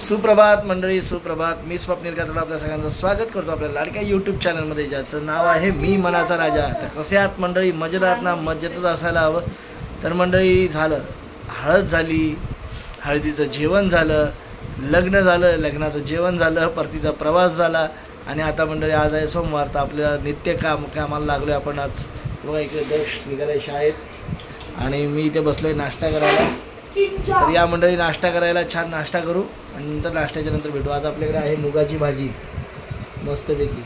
सुप्रभात मंडळी, सुप्रभात. मी स्वप्नील कातडे आपल्या सगळ्यांचं स्वागत करतो आपल्या लाडक्या यूट्यूब चॅनलमध्ये, ज्याचं नाव आहे मी मनाचा राजा. तर कसे आहात मंडळी? मजेत आहात ना? मजेतच असायला हवं. तर मंडळी, झालं हळद झाली, हळदीचं जेवण झालं, लग्न झालं, लग्नाचं जेवण झालं, परतीचा प्रवास झाला आणि आता मंडळी आज आहे सोमवार. तर आपल्या नित्य कामाला लागलो आहे आपण. आज बघा इकडे दक्ष निघाले शाळेत आणि मी इथे बसलो आहे नाश्ता करायला. तर या मंडळी नाश्ता करायला, छान नाश्ता करू आणि नंतर नाश्त्याच्या नंतर भेटू. आज आपल्याकडे आहे मुगाची भाजी मस्तपैकी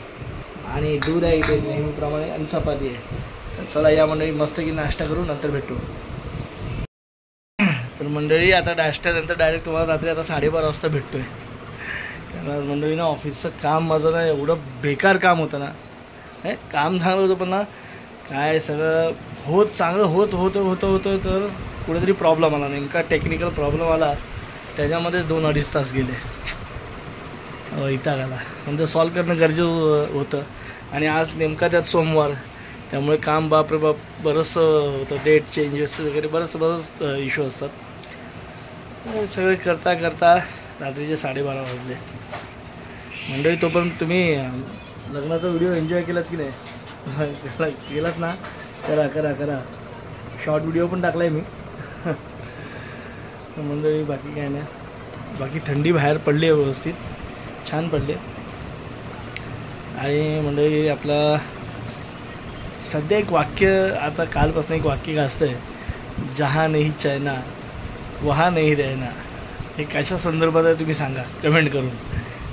आणि दूध आहे इथे नेहमीप्रमाणे आणि चपाती आहे. तर चला या मंडळी मस्तपैकी नाश्ता करू, नंतर भेटू. तर मंडळी आता नाश्त्यानंतर डायरेक्ट तुम्हाला रात्री आता 12:30 वाजता भेटतोय. कारण मंडळी ना ऑफिसचं काम माझं ना एवढं बेकार काम होतं ना, काम चांगलं होतं पण ना काय सगळं चांगलं होतं तर कुठेतरी प्रॉब्लेम आला, नेमका टेक्निकल प्रॉब्लेम आला. त्याच्यामध्येच 2-2.5 तास गेले इथं आला. म्हणजे सॉल्व करणं गरजेचं होतं आणि आज नेमका त्यात सोमवार, त्यामुळे काम बापरे बाप बरंचसं होतं. डेट चेंजेस वगैरे बरंच इश्यू असतात. सगळे करता रात्रीचे 12:30 वाजले मंडळी. तोपर्यंत तुम्ही लग्नाचा व्हिडिओ एन्जॉय केलात की नाही? केलात ना? करा. शॉर्ट व्हिडिओ पण टाकला आहे मी मंडळी. बाकी काय नाही, बाकी थंडी बाहेर पडली आहे, व्यवस्थित छान पडली. आणि मंडळी आपला सध्या एक वाक्य, आता कालपासून एक वाक्य गाजतं आहे, जहाँ नहीं चैना वहाँ नहीं रहना. हे कशा संदर्भात आहे तुम्ही सांगा कमेंट करून.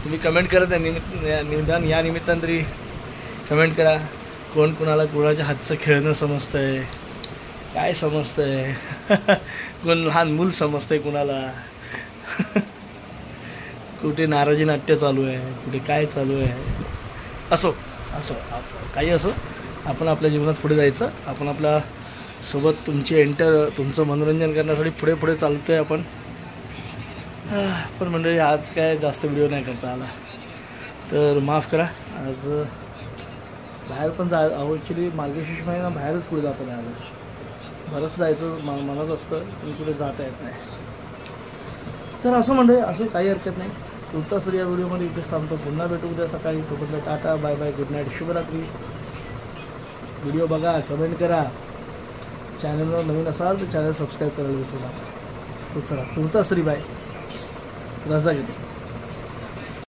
तुम्ही कमेंट करत आहे निदान या निमित्तानं तरी कमेंट करा. कोण कोणाला कोणाच्या हातचं खेळणं समजतं आहे, काय समजतं आहे, कोण लहान मूल समजतं आहे कुणाला, कुठे नाराजी नाट्य चालू आहे, कुठे काय चालू आहे. असो काही असो, आपण आपल्या जीवनात पुढे जायचं. आपण आपल्या सोबत तुमचं मनोरंजन करण्यासाठी पुढे चालतो आहे आपण. पण मंडळी आज काय जास्त व्हिडिओ नाही करता आला तर माफ करा. आज बाहेर पण ॲक्च्युली मार्गशीर्ष महिना बाहेरच पुढे जाता नाही आलं. बरंच जायचं मनात असतं पण कुठे जाता येत नाही. तर असं मंडळी, असं काही हरकत नाही. तुर्तास या व्हिडिओमध्ये इथेच थांबतो. पुन्हा भेटू उद्या सकाळी. तोपर्यंत tata, bye bye, good night, शुभरात्री. व्हिडिओ बघा, कमेंट करा. चॅनलवर नवीन असाल तर चॅनल सबस्क्राईब करायला विसरू नका. तो चला, तुर्तास बाय, रजा घेतो.